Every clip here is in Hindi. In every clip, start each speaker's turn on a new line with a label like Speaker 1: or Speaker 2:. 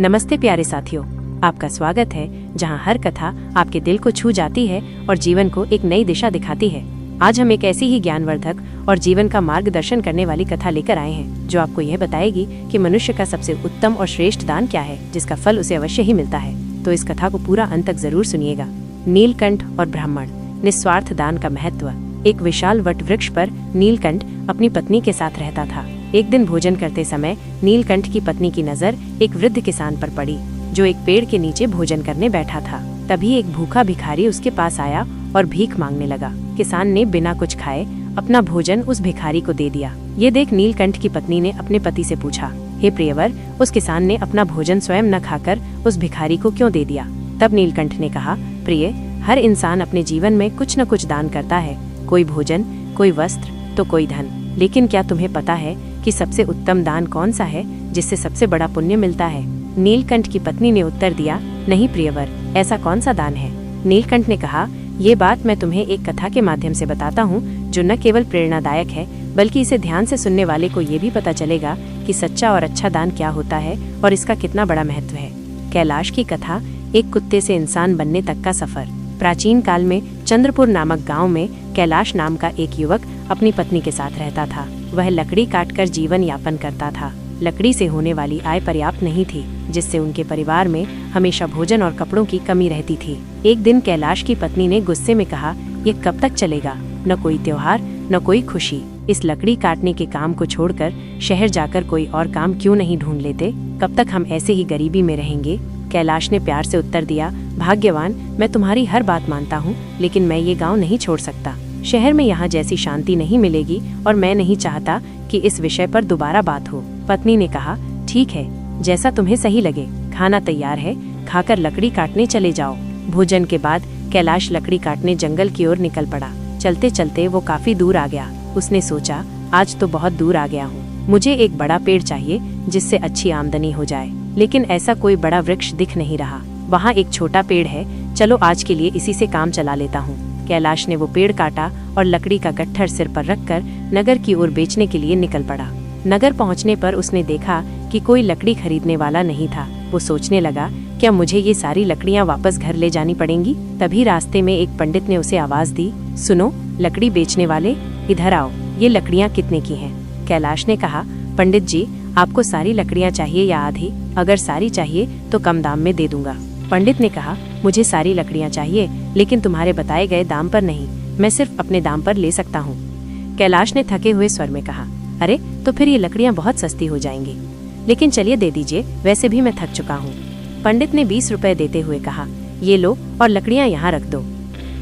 Speaker 1: नमस्ते प्यारे साथियों, आपका स्वागत है जहां हर कथा आपके दिल को छू जाती है और जीवन को एक नई दिशा दिखाती है। आज हम एक ऐसी ही ज्ञानवर्धक और जीवन का मार्गदर्शन करने वाली कथा लेकर आए हैं जो आपको यह बताएगी कि मनुष्य का सबसे उत्तम और श्रेष्ठ दान क्या है जिसका फल उसे अवश्य ही मिलता है। तो इस कथा को पूरा अंत तक जरूर सुनिएगा। नीलकंठ और ब्राह्मण, निस्वार्थ दान का महत्व। एक विशाल वट वृक्ष पर नीलकंठ अपनी पत्नी के साथ रहता था। एक दिन भोजन करते समय नीलकंठ की पत्नी की नजर एक वृद्ध किसान पर पड़ी जो एक पेड़ के नीचे भोजन करने बैठा था। तभी एक भूखा भिखारी उसके पास आया और भीख मांगने लगा। किसान ने बिना कुछ खाए अपना भोजन उस भिखारी को दे दिया। ये देख नीलकंठ की पत्नी ने अपने पति से पूछा, हे प्रियवर, उस किसान ने अपना भोजन स्वयं न खाकर उस भिखारी को क्यों दे दिया? तब नीलकंठ ने कहा, प्रिय, हर इंसान अपने जीवन में कुछ न कुछ दान करता है, कोई भोजन, कोई वस्त्र तो कोई धन। लेकिन क्या तुम्हें पता है कि सबसे उत्तम दान कौन सा है जिससे सबसे बड़ा पुण्य मिलता है? नीलकंठ की पत्नी ने उत्तर दिया, नहीं प्रियवर, ऐसा कौन सा दान है? नीलकंठ ने कहा, ये बात मैं तुम्हें एक कथा के माध्यम से बताता हूँ जो न केवल प्रेरणादायक है बल्कि इसे ध्यान से सुनने वाले को ये भी पता चलेगा कि सच्चा और अच्छा दान क्या होता है और इसका कितना बड़ा महत्व है। कैलाश की कथा, एक कुत्ते से इंसान बनने तक का सफर। प्राचीन काल में चंद्रपुर नामक गांव में कैलाश नाम का एक युवक अपनी पत्नी के साथ रहता था। वह लकड़ी काटकर जीवन यापन करता था। लकड़ी से होने वाली आय पर्याप्त नहीं थी जिससे उनके परिवार में हमेशा भोजन और कपड़ों की कमी रहती थी। एक दिन कैलाश की पत्नी ने गुस्से में कहा, ये कब तक चलेगा? न कोई त्योहार न कोई खुशी। इस लकड़ी काटने के काम को छोड़कर शहर जाकर कोई और काम क्यों नहीं ढूंढ लेते? कब तक हम ऐसे ही गरीबी में रहेंगे? कैलाश ने प्यार से उत्तर दिया, भाग्यवान, मैं तुम्हारी हर बात मानता हूँ, लेकिन मैं ये गांव नहीं छोड़ सकता। शहर में यहाँ जैसी शांति नहीं मिलेगी और मैं नहीं चाहता कि इस विषय पर दोबारा बात हो। पत्नी ने कहा, ठीक है, जैसा तुम्हें सही लगे। खाना तैयार है, खाकर लकड़ी काटने चले जाओ। भोजन के बाद कैलाश लकड़ी काटने जंगल की ओर निकल पड़ा। चलते चलते वो काफी दूर आ गया। उसने सोचा, आज तो बहुत दूर आ गया हूँ, मुझे एक बड़ा पेड़ चाहिए जिससे अच्छी आमदनी हो जाए। लेकिन ऐसा कोई बड़ा वृक्ष दिख नहीं रहा। वहाँ एक छोटा पेड़ है, चलो आज के लिए इसी से काम चला लेता हूँ। कैलाश ने वो पेड़ काटा और लकड़ी का गट्ठर सिर पर रखकर नगर की ओर बेचने के लिए निकल पड़ा। नगर पहुँचने पर उसने देखा कि कोई लकड़ी खरीदने वाला नहीं था। वो सोचने लगा, क्या मुझे ये सारी लकड़ियाँ वापस घर ले जानी पड़ेंगी? तभी रास्ते में एक पंडित ने उसे आवाज दी, सुनो लकड़ी बेचने वाले, इधर आओ, ये लकड़ियाँ कितने की हैं? कैलाश ने कहा, पंडित जी, आपको सारी लकड़ियाँ चाहिए या आधी? अगर सारी चाहिए तो कम दाम में दे दूंगा। पंडित ने कहा, मुझे सारी लकड़ियाँ चाहिए, लेकिन तुम्हारे बताए गए दाम पर नहीं, मैं सिर्फ अपने दाम पर ले सकता हूँ। कैलाश ने थके हुए स्वर में कहा, अरे तो फिर ये लकड़ियाँ बहुत सस्ती हो जाएंगी, लेकिन चलिए दे दीजिए, वैसे भी मैं थक चुका हूँ। पंडित ने 20 रुपए देते हुए कहा, ये लो और लकड़ियाँ यहाँ रख दो।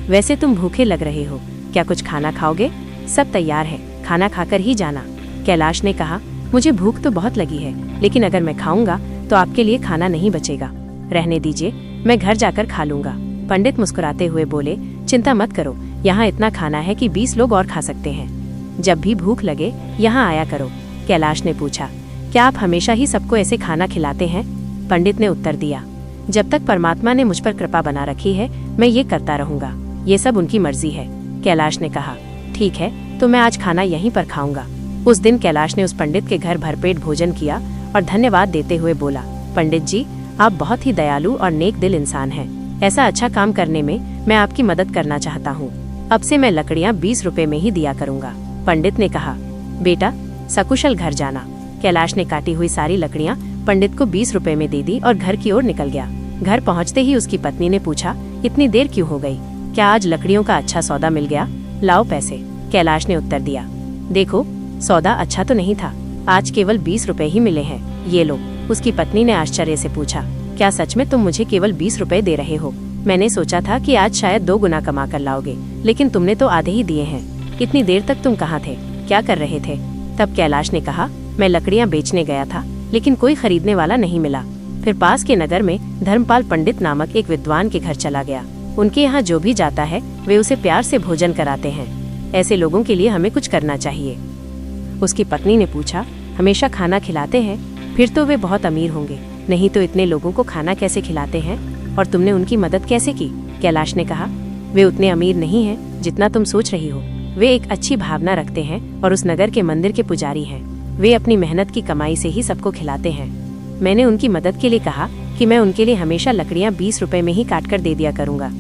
Speaker 1: वैसे तुम भूखे लग रहे हो, क्या कुछ खाना खाओगे? सब तैयार है, खाना खाकर ही जाना। कैलाश ने कहा, मुझे भूख तो बहुत लगी है, लेकिन अगर मैं खाऊंगा तो आपके लिए खाना नहीं बचेगा। रहने दीजिए, मैं घर जाकर खा लूंगा। पंडित मुस्कुराते हुए बोले, चिंता मत करो, यहाँ इतना खाना है कि 20 लोग और खा सकते हैं। जब भी भूख लगे यहाँ आया करो। कैलाश ने पूछा, क्या आप हमेशा ही सबको ऐसे खाना खिलाते हैं? पंडित ने उत्तर दिया, जब तक परमात्मा ने मुझ पर कृपा बना रखी है मैं ये करता रहूंगा, ये सब उनकी मर्जी है। कैलाश ने कहा, ठीक है, तो मैं आज खाना यहीं पर खाऊंगा। उस दिन कैलाश ने उस पंडित के घर भरपेट भोजन किया और धन्यवाद देते हुए बोला, पंडित जी, आप बहुत ही दयालु और नेक दिल इंसान हैं। ऐसा अच्छा काम करने में मैं आपकी मदद करना चाहता हूँ। अब से मैं लकड़ियाँ 20 रुपए में ही दिया करूँगा। पंडित ने कहा, बेटा सकुशल घर जाना। कैलाश ने काटी हुई सारी लकड़ियाँ पंडित को 20 रुपए में दे दी और घर की ओर निकल गया। घर पहुँचते ही उसकी पत्नी ने पूछा, इतनी देर क्यों हो गई? क्या आज लकड़ियों का अच्छा सौदा मिल गया? लाओ पैसे। कैलाश ने उत्तर दिया, देखो सौदा अच्छा तो नहीं था, आज केवल 20 रुपए ही मिले हैं, ये लो। उसकी पत्नी ने आश्चर्य से पूछा, क्या सच में तुम मुझे केवल 20 रुपए दे रहे हो? मैंने सोचा था कि आज शायद 2 गुना कमा कर लाओगे, लेकिन तुमने तो आधे ही दिए हैं। इतनी देर तक तुम कहाँ थे, क्या कर रहे थे? तब कैलाश ने कहा, मैं लकड़ियाँ बेचने गया था, लेकिन कोई खरीदने वाला नहीं मिला। फिर पास के नगर में धर्मपाल पंडित नामक एक विद्वान के घर चला गया। उनके यहाँ जो भी जाता है वे उसे प्यार से भोजन कराते हैं। ऐसे लोगों के लिए हमें कुछ करना चाहिए। उसकी पत्नी ने पूछा, हमेशा खाना खिलाते हैं? फिर तो वे बहुत अमीर होंगे, नहीं तो इतने लोगों को खाना कैसे खिलाते हैं? और तुमने उनकी मदद कैसे की? कैलाश ने कहा, वे उतने अमीर नहीं हैं जितना तुम सोच रही हो। वे एक अच्छी भावना रखते हैं और उस नगर के मंदिर के पुजारी हैं। वे अपनी मेहनत की कमाई से ही सबको खिलाते हैं। मैंने उनकी मदद के लिए कहा कि मैं उनके लिए हमेशा लकड़ियाँ 20 रुपए में ही काट कर दे दिया करूँगा।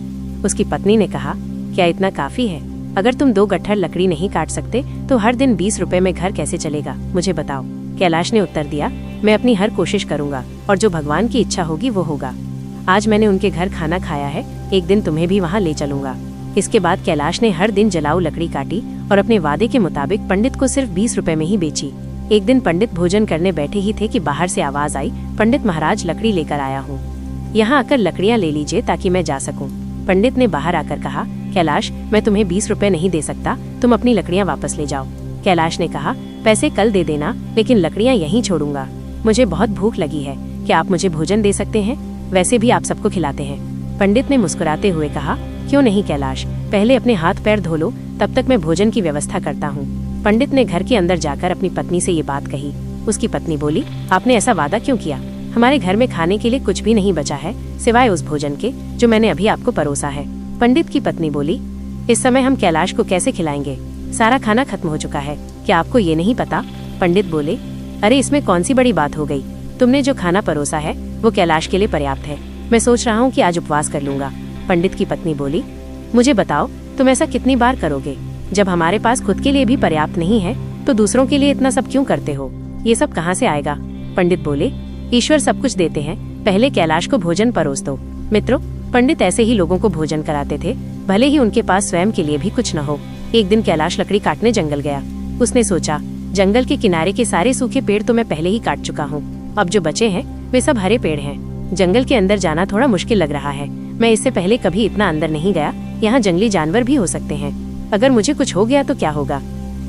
Speaker 1: उसकी पत्नी ने कहा, क्या इतना काफ़ी है? अगर तुम 2 गट्ठर लकड़ी नहीं काट सकते तो हर दिन 20 रुपए में घर कैसे चलेगा, मुझे बताओ। कैलाश ने उत्तर दिया, मैं अपनी हर कोशिश करूँगा और जो भगवान की इच्छा होगी वो होगा। आज मैंने उनके घर खाना खाया है, एक दिन तुम्हें भी वहाँ ले चलूंगा। इसके बाद कैलाश ने हर दिन जलाऊ लकड़ी काटी और अपने वादे के मुताबिक पंडित को सिर्फ 20 रुपए में ही बेची। एक दिन पंडित भोजन करने बैठे ही थे कि बाहर से आवाज आई, पंडित महाराज लकड़ी लेकर आया हूँ, यहाँ आकर लकड़ियाँ ले लीजिए ताकि मैं जा सकूँ। पंडित ने बाहर आकर कहा, कैलाश मैं तुम्हें 20 रुपए नहीं दे सकता, तुम अपनी लकड़ियाँ वापस ले जाओ। कैलाश ने कहा, पैसे कल दे देना, लेकिन लकड़ियाँ यहीं छोड़ूंगा। मुझे बहुत भूख लगी है, क्या आप मुझे भोजन दे सकते हैं? वैसे भी आप सबको खिलाते हैं। पंडित ने मुस्कुराते हुए कहा, क्यों नहीं कैलाश, पहले अपने हाथ पैर धो लो, तब तक मैं भोजन की व्यवस्था करता हूँ। पंडित ने घर के अंदर जाकर अपनी पत्नी से ये बात कही। उसकी पत्नी बोली, आपने ऐसा वादा क्यों किया? हमारे घर में खाने के लिए कुछ भी नहीं बचा है सिवाय उस भोजन के जो मैंने अभी आपको परोसा है। पंडित की पत्नी बोली, इस समय हम कैलाश को कैसे खिलाएंगे? सारा खाना खत्म हो चुका है, क्या आपको ये नहीं पता? पंडित बोले, अरे इसमें कौन सी बड़ी बात हो गई, तुमने जो खाना परोसा है वो कैलाश के लिए पर्याप्त है। मैं सोच रहा हूँ कि आज उपवास कर लूंगा। पंडित की पत्नी बोली, मुझे बताओ तुम ऐसा कितनी बार करोगे? जब हमारे पास खुद के लिए भी पर्याप्त नहीं है तो दूसरों के लिए इतना सब क्यों करते हो? ये सब कहाँ से आएगा? पंडित बोले, ईश्वर सब कुछ देते हैं, पहले कैलाश को भोजन परोस दो। मित्रों, पंडित ऐसे ही लोगों को भोजन कराते थे, भले ही उनके पास स्वयं के लिए भी कुछ न हो। एक दिन कैलाश लकड़ी काटने जंगल गया। उसने सोचा, जंगल के किनारे के सारे सूखे पेड़ तो मैं पहले ही काट चुका हूँ, अब जो बचे हैं वे सब हरे पेड़ हैं। जंगल के अंदर जाना थोड़ा मुश्किल लग रहा है, मैं इससे पहले कभी इतना अंदर नहीं गया, यहाँ जंगली जानवर भी हो सकते हैं, अगर मुझे कुछ हो गया तो क्या होगा?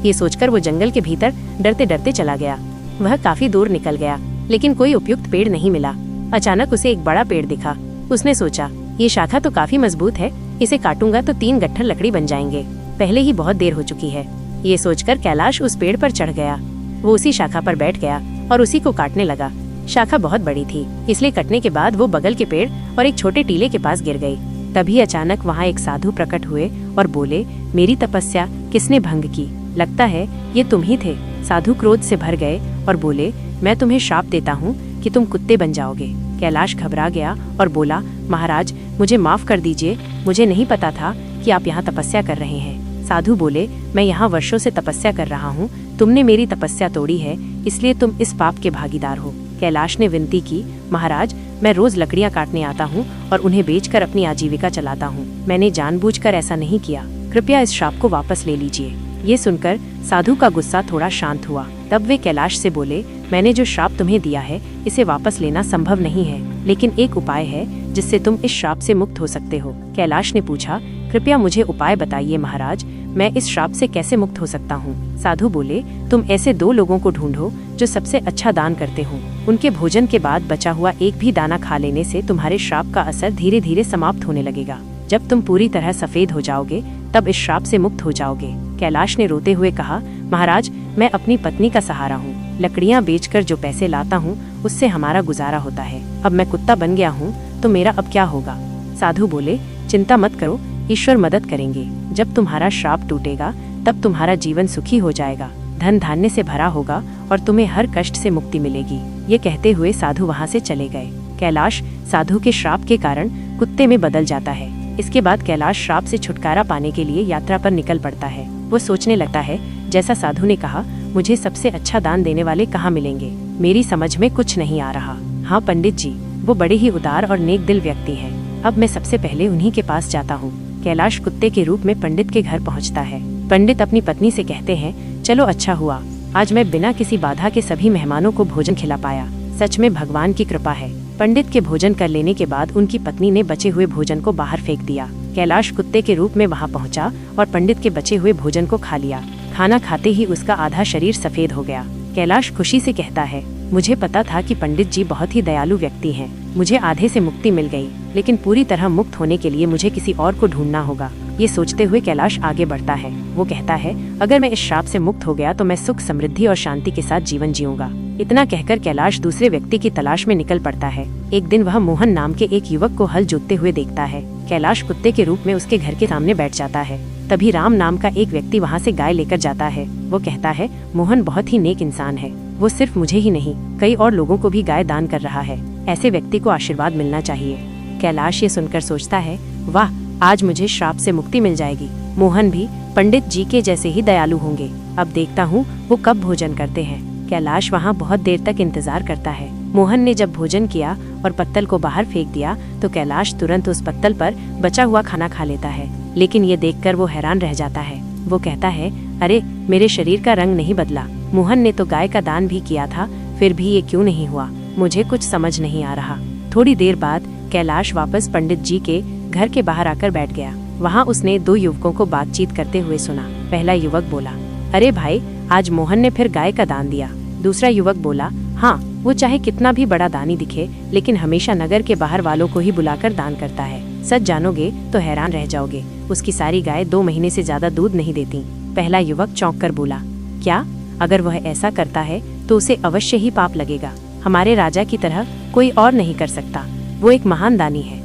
Speaker 1: ये सोचकर वो जंगल के भीतर डरते डरते चला गया। वह काफी दूर निकल गया, लेकिन कोई उपयुक्त पेड़ नहीं मिला। अचानक उसे एक बड़ा पेड़ दिखा। उसने सोचा, ये शाखा तो काफी मजबूत है, इसे काटूंगा तो 3 गट्ठर लकड़ी बन जाएंगे। पहले ही बहुत देर हो चुकी है। ये सोचकर कैलाश उस पेड़ पर चढ़ गया। वो उसी शाखा पर बैठ गया और उसी को काटने लगा। शाखा बहुत बड़ी थी, इसलिए कटने के बाद वो बगल के पेड़ और एक छोटे टीले के पास गिर गई। तभी अचानक वहाँ एक साधु प्रकट हुए और बोले, मेरी तपस्या किसने भंग की? लगता है ये तुम ही थे। साधु क्रोध से भर गए और बोले, मैं तुम्हें श्राप देता हूँ कि तुम कुत्ते बन जाओगे। कैलाश घबरा गया और बोला, महाराज मुझे माफ कर दीजिए, मुझे नहीं पता था कि आप यहाँ तपस्या कर रहे हैं। साधु बोले, मैं यहाँ वर्षों से तपस्या कर रहा हूँ, तुमने मेरी तपस्या तोड़ी है, इसलिए तुम इस पाप के भागीदार हो। कैलाश ने विनती की, महाराज मैं रोज लकड़ियाँ काटने आता हूँ और उन्हें बेचकर अपनी आजीविका चलाता हूँ, मैंने जानबूझकर ऐसा नहीं किया, कृपया इस श्राप को वापस ले लीजिए। ये सुनकर साधु का गुस्सा थोड़ा शांत हुआ। तब वे कैलाश से बोले, मैंने जो श्राप तुम्हें दिया है इसे वापस लेना संभव नहीं है, लेकिन एक उपाय है जिससे तुम इस श्राप से मुक्त हो सकते हो। कैलाश ने पूछा, कृपया मुझे उपाय बताइए महाराज, मैं इस श्राप से कैसे मुक्त हो सकता हूँ? साधु बोले, तुम ऐसे 2 लोगों को ढूंढो जो सबसे अच्छा दान करते हो। उनके भोजन के बाद बचा हुआ एक भी दाना खा लेने से तुम्हारे श्राप का असर धीरे धीरे समाप्त होने लगेगा। जब तुम पूरी तरह सफेद हो जाओगे तब इस श्राप से मुक्त हो जाओगे। कैलाश ने रोते हुए कहा, महाराज मैं अपनी पत्नी का सहारा हूँ, लकड़ियाँ बेचकर जो पैसे लाता हूँ उससे हमारा गुजारा होता है। अब मैं कुत्ता बन गया हूँ तो मेरा अब क्या होगा? साधु बोले, चिंता मत करो, ईश्वर मदद करेंगे। जब तुम्हारा श्राप टूटेगा तब तुम्हारा जीवन सुखी हो जाएगा, धन धान्य से भरा होगा और तुम्हें हर कष्ट से मुक्ति मिलेगी। ये कहते हुए साधु वहाँ से चले गए। कैलाश साधु के श्राप के कारण कुत्ते में बदल जाता है। इसके बाद कैलाश श्राप से छुटकारा पाने के लिए यात्रा पर निकल पड़ता है। वो सोचने लगता है, जैसा साधु ने कहा, मुझे सबसे अच्छा दान देने वाले कहाँ मिलेंगे? मेरी समझ में कुछ नहीं आ रहा। हाँ पंडित जी, वो बड़े ही उदार और नेक दिल व्यक्ति हैं। अब मैं सबसे पहले उन्हीं के पास जाता हूँ। कैलाश कुत्ते के रूप में पंडित के घर पहुँचता है। पंडित अपनी पत्नी से कहते हैं, चलो अच्छा हुआ, आज मैं बिना किसी बाधा के सभी मेहमानों को भोजन खिला पाया, सच में भगवान की कृपा है। पंडित के भोजन कर लेने के बाद उनकी पत्नी ने बचे हुए भोजन को बाहर फेंक दिया। कैलाश कुत्ते के रूप में वहां पहुंचा और पंडित के बचे हुए भोजन को खा लिया। खाना खाते ही उसका आधा शरीर सफेद हो गया। कैलाश खुशी से कहता है, मुझे पता था कि पंडित जी बहुत ही दयालु व्यक्ति हैं। मुझे आधे से मुक्ति मिल गई, लेकिन पूरी तरह मुक्त होने के लिए मुझे किसी और को ढूंढना होगा। ये सोचते हुए कैलाश आगे बढ़ता है। वो कहता है, अगर मैं इस श्राप से मुक्त हो गया तो मैं सुख समृद्धि और शांति के साथ जीवन जीऊंगा। इतना कहकर कैलाश दूसरे व्यक्ति की तलाश में निकल पड़ता है। एक दिन वह मोहन नाम के एक युवक को हल जोतते हुए देखता है। कैलाश कुत्ते के रूप में उसके घर के सामने बैठ जाता है। तभी राम नाम का एक व्यक्ति वहाँ से गाय लेकर जाता है। वो कहता है, मोहन बहुत ही नेक इंसान है, वो सिर्फ मुझे ही नहीं, कई और लोगों को भी गाय दान कर रहा है। ऐसे व्यक्ति को आशीर्वाद मिलना चाहिए। कैलाश ये सुनकर सोचता है, वाह, आज मुझे श्राप से मुक्ति मिल जाएगी। मोहन भी पंडित जी के जैसे ही दयालु होंगे। अब देखता हूँ वो कब भोजन करते हैं। कैलाश वहाँ बहुत देर तक इंतजार करता है। मोहन ने जब भोजन किया और पत्तल को बाहर फेंक दिया तो कैलाश तुरंत उस पत्तल पर बचा हुआ खाना खा लेता है। लेकिन ये देखकर वो हैरान रह जाता है। वो कहता है, अरे, मेरे शरीर का रंग नहीं बदला। मोहन ने तो गाय का दान भी किया था, फिर भी ये क्यों नहीं हुआ? मुझे कुछ समझ नहीं आ रहा। थोड़ी देर बाद कैलाश वापस पंडित जी के घर के बाहर आकर बैठ गया। वहाँ उसने 2 युवकों को बातचीत करते हुए सुना। पहला युवक बोला, अरे भाई, आज मोहन ने फिर गाय का दान दिया। दूसरा युवक बोला, हाँ, वो चाहे कितना भी बड़ा दानी दिखे, लेकिन हमेशा नगर के बाहर वालों को ही बुलाकर दान करता है। सच जानोगे तो हैरान रह जाओगे, उसकी सारी गाय 2 महीने से ज्यादा दूध नहीं देती। पहला युवक चौंक कर बोला, क्या? अगर वह ऐसा करता है तो उसे अवश्य ही पाप लगेगा। हमारे राजा की तरह कोई और नहीं कर सकता। वो एक महान दानी है।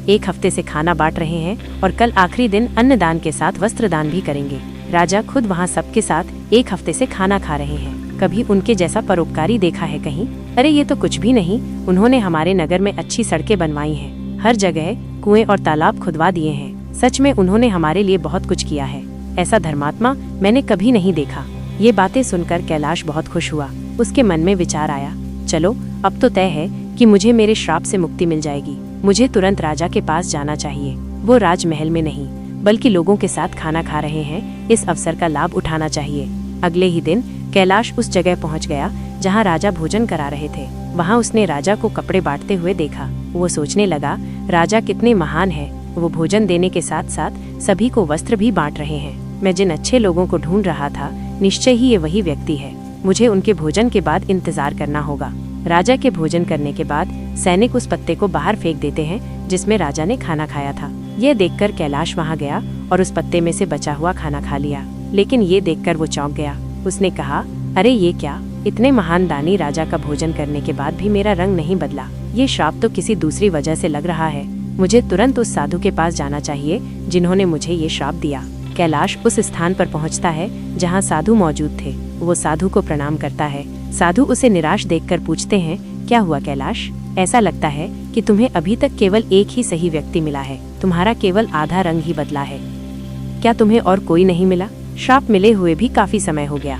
Speaker 1: 1 हफ्ते से खाना बांट रहे हैं और कल आखिरी दिन अन्नदान के साथ वस्त्रदान भी करेंगे। राजा खुद वहाँ सबके साथ 1 हफ्ते से खाना खा रहे हैं। कभी उनके जैसा परोपकारी देखा है कहीं? अरे ये तो कुछ भी नहीं। उन्होंने हमारे नगर में अच्छी सड़कें बनवाई हैं, हर जगह कुएं और तालाब खुदवा दिए हैं। सच में उन्होंने हमारे लिए बहुत कुछ किया है। ऐसा धर्मात्मा मैंने कभी नहीं देखा। ये बातें सुनकर कैलाश बहुत खुश हुआ। उसके मन में विचार आया, चलो, अब तो तय है कि मुझे मेरे श्राप से मुक्ति मिल जाएगी। मुझे तुरंत राजा के पास जाना चाहिए। वो राजमहल में नहीं बल्कि लोगों के साथ खाना खा रहे हैं, इस अवसर का लाभ उठाना चाहिए। अगले ही दिन कैलाश उस जगह पहुंच गया जहां राजा भोजन करा रहे थे। वहां उसने राजा को कपड़े बांटते हुए देखा। वो सोचने लगा, राजा कितने महान हैं। वो भोजन देने के साथ साथ सभी को वस्त्र भी बांट रहे हैं। मैं जिन अच्छे लोगों को ढूंढ रहा था, निश्चय ही ये वही व्यक्ति है। मुझे उनके भोजन के बाद इंतजार करना होगा। राजा के भोजन करने के बाद सैनिक उस पत्ते को बाहर फेंक देते हैं जिसमें राजा ने खाना खाया था। यह देखकर कैलाश वहां गया और उस पत्ते में से बचा हुआ खाना खा लिया। लेकिन ये देखकर वो चौंक गया। उसने कहा, अरे ये क्या? इतने महान दानी राजा का भोजन करने के बाद भी मेरा रंग नहीं बदला। ये श्राप तो किसी दूसरी वजह से लग रहा है। मुझे तुरंत उस साधु के पास जाना चाहिए जिन्होंने मुझे ये श्राप दिया। कैलाश उस स्थान पर पहुंचता है जहां साधु मौजूद थे। वो साधु को प्रणाम करता है। साधु उसे निराश देखकर पूछते हैं, क्या हुआ कैलाश? ऐसा लगता है कि तुम्हें अभी तक केवल एक ही सही व्यक्ति मिला है। तुम्हारा केवल आधा रंग ही बदला है। क्या तुम्हें और कोई नहीं मिला? श्राप मिले हुए भी काफी समय हो गया।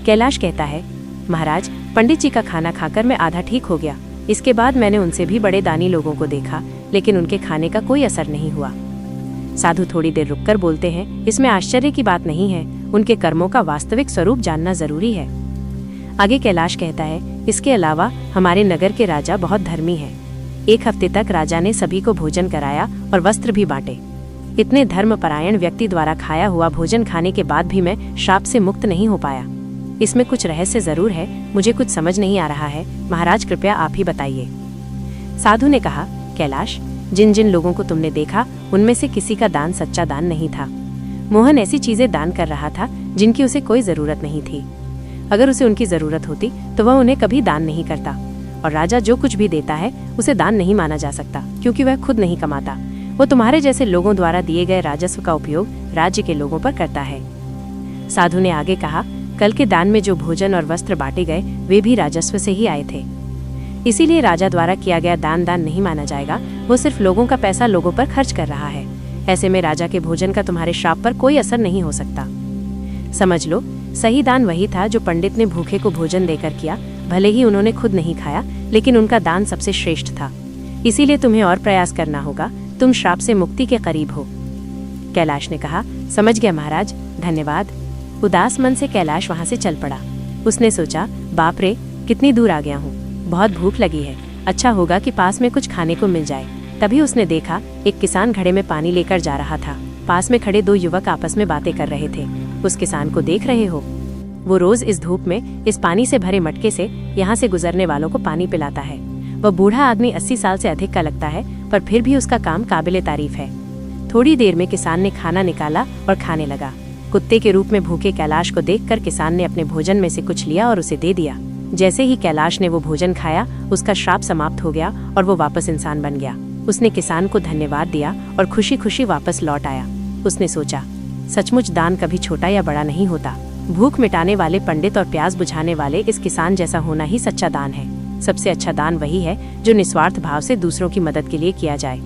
Speaker 1: कैलाश कहता है, महाराज, पंडित जी का खाना खाकर मैं आधा ठीक हो गया। इसके बाद मैंने उनसे भी बड़े दानी लोगों को देखा, लेकिन उनके खाने का कोई असर नहीं हुआ। साधु थोड़ी देर रुककर बोलते हैं, इसमें आश्चर्य की बात नहीं है। उनके कर्मों का वास्तविक स्वरूप जानना जरूरी है। आगे कैलाश कहता है, इसके अलावा हमारे नगर के राजा बहुत धर्मी हैं। 1 हफ्ते तक राजा ने सभी को भोजन कराया और वस्त्र भी बांटे। इतने धर्मपरायण व्यक्ति द्वारा खाया हुआ भोजन खाने के बाद भी मैं श्राप से मुक्त नहीं हो पाया। इसमें कुछ रहस्य जरूर है। मुझे कुछ समझ नहीं आ रहा है। महाराज, कृपया आप ही बताइए। साधु ने कहा, कैलाश, जिन जिन लोगों को तुमने देखा उनमें से किसी का दान सच्चा दान नहीं था। मोहन ऐसी चीजें दान कर रहा था जिनकी उसे कोई जरूरत नहीं थी। अगर उसे उनकी जरूरत होती तो वह उन्हें कभी दान नहीं करता। और राजा जो कुछ भी देता है उसे दान नहीं माना जा सकता, क्योंकि वह खुद नहीं कमाता। वो तुम्हारे जैसे लोगों द्वारा दिए गए राजस्व का उपयोग राज्य के लोगों पर करता है। साधु ने आगे कहा, कल के दान में जो भोजन और वस्त्र बांटे गए वे भी राजस्व से ही आए थे। इसीलिए राजा द्वारा किया गया दान नहीं माना जाएगा। वो सिर्फ लोगों का पैसा लोगों पर खर्च कर रहा है। ऐसे में राजा के भोजन का तुम्हारे श्राप पर कोई असर नहीं हो सकता। समझ लो, सही दान वही था जो पंडित ने भूखे को भोजन देकर किया। भले ही उन्होंने खुद नहीं खाया, लेकिन उनका दान सबसे श्रेष्ठ था। इसीलिए तुम्हें और प्रयास करना होगा। तुम श्राप से मुक्ति के करीब हो। कैलाश ने कहा, समझ गया महाराज, धन्यवाद। उदास मन से कैलाश वहां से चल पड़ा। उसने सोचा, बाप रे, कितनी दूर आ गया हूँ। बहुत भूख लगी है। अच्छा होगा कि पास में कुछ खाने को मिल जाए। तभी उसने देखा एक किसान घड़े में पानी लेकर जा रहा था। पास में खड़े 2 युवक आपस में बातें कर रहे थे। उस किसान को देख रहे हो? वो रोज इस धूप में इस पानी से भरे मटके से यहाँ से गुजरने वालों को पानी पिलाता है। वह बूढ़ा आदमी 80 साल से अधिक का लगता है, पर फिर भी उसका काम काबिले तारीफ है। थोड़ी देर में किसान ने खाना निकाला और खाने लगा। कुत्ते के रूप में भूखे कैलाश को देखकर किसान ने अपने भोजन में से कुछ लिया और उसे दे दिया। जैसे ही कैलाश ने वो भोजन खाया, उसका श्राप समाप्त हो गया और वो वापस इंसान बन गया। उसने किसान को धन्यवाद दिया और खुशी खुशी वापस लौट आया। उसने सोचा, सचमुच दान कभी छोटा या बड़ा नहीं होता, भूख मिटाने वाले पंडित और प्यास बुझाने वाले इस किसान जैसा होना ही सच्चा दान है। सबसे अच्छा दान वही है जो निस्वार्थ भाव से दूसरों की मदद के लिए किया जाए।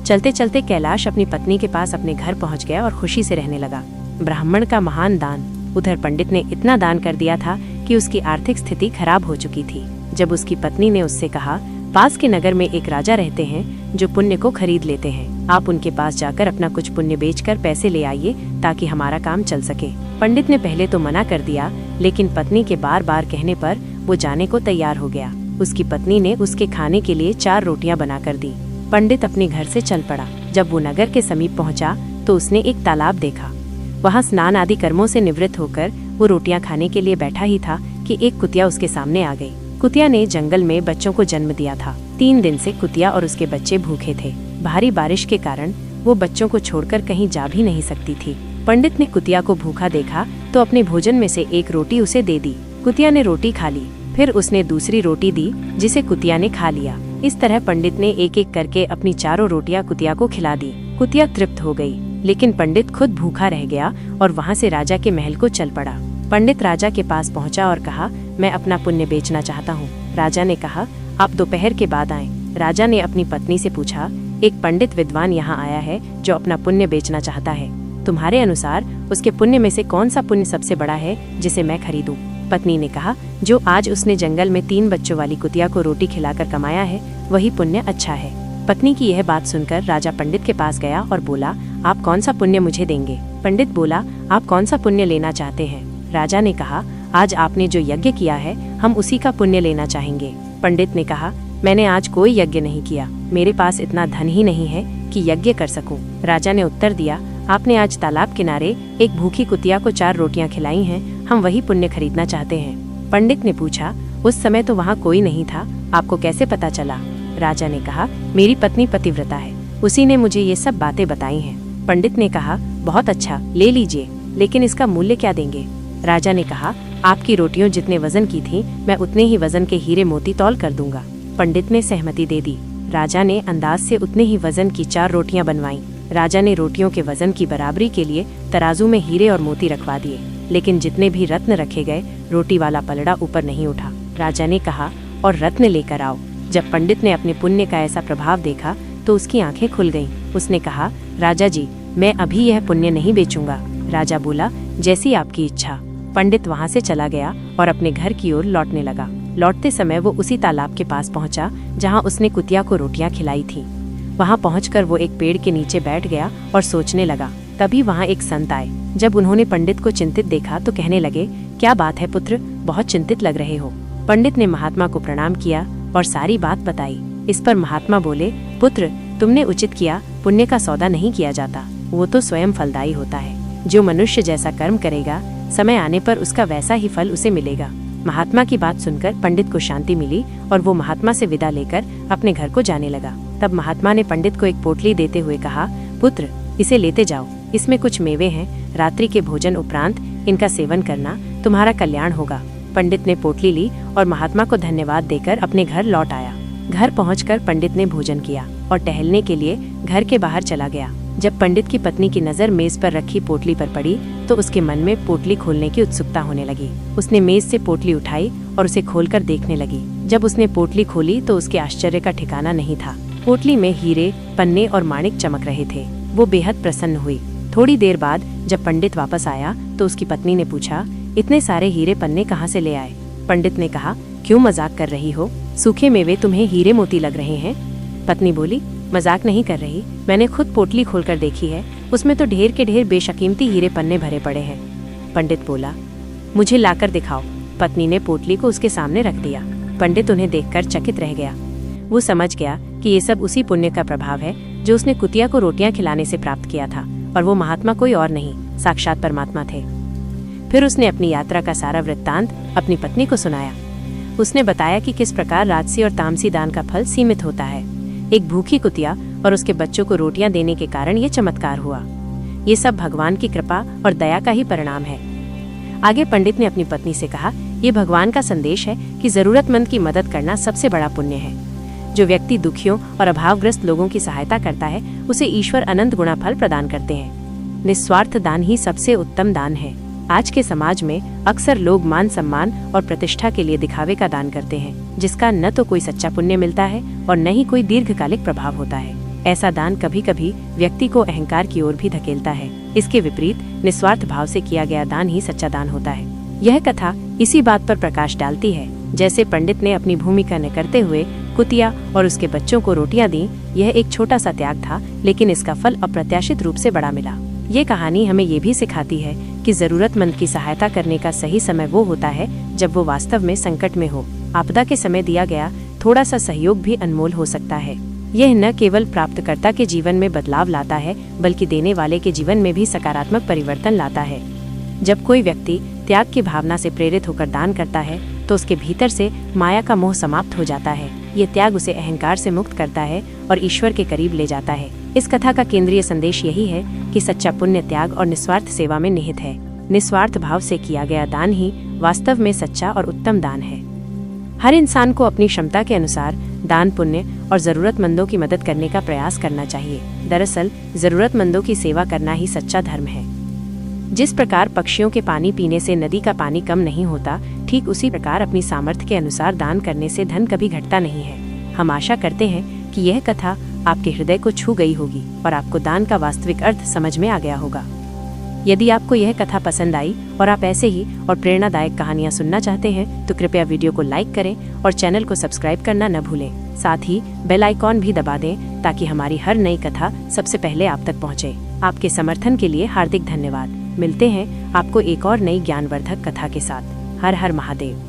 Speaker 1: चलते चलते कैलाश अपनी पत्नी के पास अपने घर पहुंच गया और खुशी से रहने लगा। ब्राह्मण का महान दान। उधर पंडित ने इतना दान कर दिया था कि उसकी आर्थिक स्थिति खराब हो चुकी थी। जब उसकी पत्नी ने उससे कहा, पास के नगर में एक राजा रहते हैं जो पुण्य को खरीद लेते हैं, आप उनके पास जाकर अपना कुछ पुण्य बेचकर पैसे ले आइए ताकि हमारा काम चल सके। पंडित ने पहले तो मना कर दिया, लेकिन पत्नी के बार बार कहने पर वो जाने को तैयार हो गया। उसकी पत्नी ने उसके खाने के लिए 4 रोटियां बनाकर दी। पंडित अपने घर से चल पड़ा। जब वो नगर के समीप पहुंचा तो उसने एक तालाब देखा। वहां स्नान आदि कर्मों से निवृत्त होकर वो रोटियां खाने के लिए बैठा ही था कि एक कुतिया उसके सामने आ गई। कुतिया ने जंगल में बच्चों को जन्म दिया था। 3 दिन से कुतिया और उसके बच्चे भूखे थे। भारी बारिश के कारण वो बच्चों को छोड़कर कहीं जा भी नहीं सकती थी। पंडित ने कुतिया को भूखा देखा तो अपने भोजन में से एक रोटी उसे दे दी। कुतिया ने रोटी खा ली। फिर उसने दूसरी रोटी दी जिसे कुतिया ने खा लिया। इस तरह पंडित ने एक एक करके अपनी 4 रोटियां कुतिया को खिला दी। कुतिया तृप्त हो गई, लेकिन पंडित खुद भूखा रह गया और वहाँ से राजा के महल को चल पड़ा। पंडित राजा के पास पहुँचा और कहा, मैं अपना पुण्य बेचना चाहता हूँ। राजा ने कहा, आप दोपहर के बाद आएं। राजा ने अपनी पत्नी से पूछा, एक पंडित विद्वान यहाँ आया है जो अपना पुण्य बेचना चाहता है। तुम्हारे अनुसार उसके पुण्य में से कौन सा पुण्य सबसे बड़ा है जिसे मैं खरीदूं? पत्नी ने कहा, जो आज उसने जंगल में 3 बच्चों वाली कुतिया को रोटी खिलाकर कमाया है वही पुण्य अच्छा है। पत्नी की यह बात सुनकर राजा पंडित के पास गया और बोला, आप कौन सा पुण्य मुझे देंगे? पंडित बोला, आप कौन सा पुण्य लेना चाहते हैं? राजा ने कहा, आज आपने जो यज्ञ किया है हम उसी का पुण्य लेना चाहेंगे। पंडित ने कहा, मैंने आज कोई यज्ञ नहीं किया, मेरे पास इतना धन ही नहीं है कि यज्ञ कर सकूं। राजा ने उत्तर दिया, आपने आज तालाब किनारे एक भूखी कुतिया को 4 रोटियां खिलाई हैं, हम वही पुण्य खरीदना चाहते हैं। पंडित ने पूछा, उस समय तो वहाँ कोई नहीं था, आपको कैसे पता चला? राजा ने कहा, मेरी पत्नी पतिव्रता है, उसी ने मुझे ये सब बातें बताई हैं। पंडित ने कहा, बहुत अच्छा, ले लीजिए, लेकिन इसका मूल्य क्या देंगे? राजा ने कहा, आपकी रोटियों जितने वजन की थी मैं उतने ही वजन के हीरे मोती तौल कर दूंगा। पंडित ने सहमति दे दी। राजा ने अंदाज से उतने ही वजन की 4 रोटियां बनवाईं। राजा ने रोटियों के वजन की बराबरी के लिए तराजू में हीरे और मोती रखवा दिए, लेकिन जितने भी रत्न रखे गए रोटी वाला पलड़ा ऊपर नहीं उठा। राजा ने कहा, और रत्न लेकर आओ। जब पंडित ने अपने पुण्य का ऐसा प्रभाव देखा तो उसकी आंखें खुल गईं। उसने कहा, राजा जी, मैं अभी यह पुण्य नहीं बेचूंगा। राजा बोला, जैसी आपकी इच्छा। पंडित वहां से चला गया और अपने घर की ओर लौटने लगा। लौटते समय वो उसी तालाब के पास पहुंचा जहां उसने कुतिया को रोटियां खिलाई थी। वहां पहुंचकर वो एक पेड़ के नीचे बैठ गया और सोचने लगा। तभी वहां एक संत आए। जब उन्होंने पंडित को चिंतित देखा तो कहने लगे, क्या बात है पुत्र, बहुत चिंतित लग रहे हो? पंडित ने महात्मा को प्रणाम किया और सारी बात बताई। इस पर महात्मा बोले, पुत्र, तुमने उचित किया, पुण्य का सौदा नहीं किया जाता, वो तो स्वयं फलदायी होता है। जो मनुष्य जैसा कर्म करेगा समय आने पर उसका वैसा ही फल उसे मिलेगा। महात्मा की बात सुनकर पंडित को शांति मिली और वो महात्मा से विदा लेकर अपने घर को जाने लगा। तब महात्मा ने पंडित को एक पोटली देते हुए कहा, पुत्र, इसे लेते जाओ, इसमें कुछ मेवे हैं, रात्रि के भोजन उपरांत इनका सेवन करना, तुम्हारा कल्याण होगा। पंडित ने पोटली ली और महात्मा को धन्यवाद देकर अपने घर लौट आया। घर पहुंचकर पंडित ने भोजन किया और टहलने के लिए घर के बाहर चला गया। जब पंडित की पत्नी की नजर मेज पर रखी पोटली पर पड़ी तो उसके मन में पोटली खोलने की उत्सुकता होने लगी। उसने मेज से पोटली उठाई और उसे खोलकर देखने लगी। जब उसने पोटली खोली तो उसके आश्चर्य का ठिकाना नहीं था। पोटली में हीरे, पन्ने और माणिक चमक रहे थे। वो बेहद प्रसन्न हुई। थोड़ी देर बाद जब पंडित वापस आया तो उसकी पत्नी ने पूछा, इतने सारे हीरे पन्ने कहाँ से ले आए? पंडित ने कहा, क्यों मजाक कर रही हो? सूखे मेवे तुम्हें हीरे मोती लग रहे हैं? पत्नी बोली, मजाक नहीं कर रही, मैंने खुद पोटली खोलकर देखी है, उसमें तो ढेर के ढेर बेशकीमती हीरे पन्ने भरे पड़े हैं। पंडित बोला, मुझे लाकर दिखाओ। पत्नी ने पोटली को उसके सामने रख दिया। पंडित उन्हें देखकर चकित रह गया। वो समझ गया कि ये सब उसी पुण्य का प्रभाव है जो उसने कुतिया को रोटियां खिलाने से प्राप्त किया था, और वो महात्मा कोई और नहीं, साक्षात परमात्मा थे। फिर उसने अपनी यात्रा का सारा वृत्तांत अपनी पत्नी को सुनाया। उसने बताया कि किस प्रकार राजसी और तामसी दान का फल सीमित होता है। एक भूखी कुतिया और उसके बच्चों को रोटियां देने के कारण ये चमत्कार हुआ। ये सब भगवान की कृपा और दया का ही परिणाम है। आगे पंडित ने अपनी पत्नी से कहा, ये भगवान का संदेश है कि जरूरतमंद की मदद करना सबसे बड़ा पुण्य है। जो व्यक्ति दुखियों और अभावग्रस्त लोगों की सहायता करता है उसे ईश्वर अनंत गुणा फल प्रदान करते हैं। निस्वार्थ दान ही सबसे उत्तम दान है। आज के समाज में अक्सर लोग मान सम्मान और प्रतिष्ठा के लिए दिखावे का दान करते हैं, जिसका न तो कोई सच्चा पुण्य मिलता है और न ही कोई दीर्घकालिक प्रभाव होता है। ऐसा दान कभी कभी व्यक्ति को अहंकार की ओर भी धकेलता है। इसके विपरीत निस्वार्थ भाव से किया गया दान ही सच्चा दान होता है। यह कथा इसी बात पर प्रकाश डालती है। जैसे पंडित ने अपनी भूमिका न करते हुए कुतिया और उसके बच्चों को रोटियां दी, यह एक छोटा सा त्याग था, लेकिन इसका फल अप्रत्याशित रूप से बड़ा मिला। ये कहानी हमें ये भी सिखाती है कि जरूरतमंद की सहायता करने का सही समय वो होता है जब वो वास्तव में संकट में हो। आपदा के समय दिया गया थोड़ा सा सहयोग भी अनमोल हो सकता है। यह न केवल प्राप्तकर्ता के जीवन में बदलाव लाता है, बल्कि देने वाले के जीवन में भी सकारात्मक परिवर्तन लाता है। जब कोई व्यक्ति त्याग की भावना से प्रेरित होकर दान करता है तो उसके भीतर से माया का मोह समाप्त हो जाता है। ये त्याग उसे अहंकार से मुक्त करता है और ईश्वर के करीब ले जाता है। इस कथा का केंद्रीय संदेश यही है कि सच्चा पुण्य त्याग और निस्वार्थ सेवा में निहित है। निस्वार्थ भाव से किया गया दान ही वास्तव में सच्चा और उत्तम दान है। हर इंसान को अपनी क्षमता के अनुसार दान पुण्य और जरूरतमंदों की मदद करने का प्रयास करना चाहिए। दरअसल जरूरतमंदों की सेवा करना ही सच्चा धर्म है। जिस प्रकार पक्षियों के पानी पीने से नदी का पानी कम नहीं होता, ठीक उसी प्रकार अपनी सामर्थ्य के अनुसार दान करने से धन कभी घटता नहीं है। हम आशा करते हैं कि यह कथा आपके हृदय को छू गई होगी और आपको दान का वास्तविक अर्थ समझ में आ गया होगा। यदि आपको यह कथा पसंद आई और आप ऐसे ही और प्रेरणादायक कहानियां सुनना चाहते हैं तो कृपया वीडियो को लाइक करें और चैनल को सब्सक्राइब करना न भूलें। साथ ही बेल आइकॉन भी दबा दें ताकि हमारी हर नई कथा सबसे पहले आप तक पहुंचे। आपके समर्थन के लिए हार्दिक धन्यवाद। मिलते हैं आपको एक और नई ज्ञानवर्धक कथा के साथ। हर हर महादेव।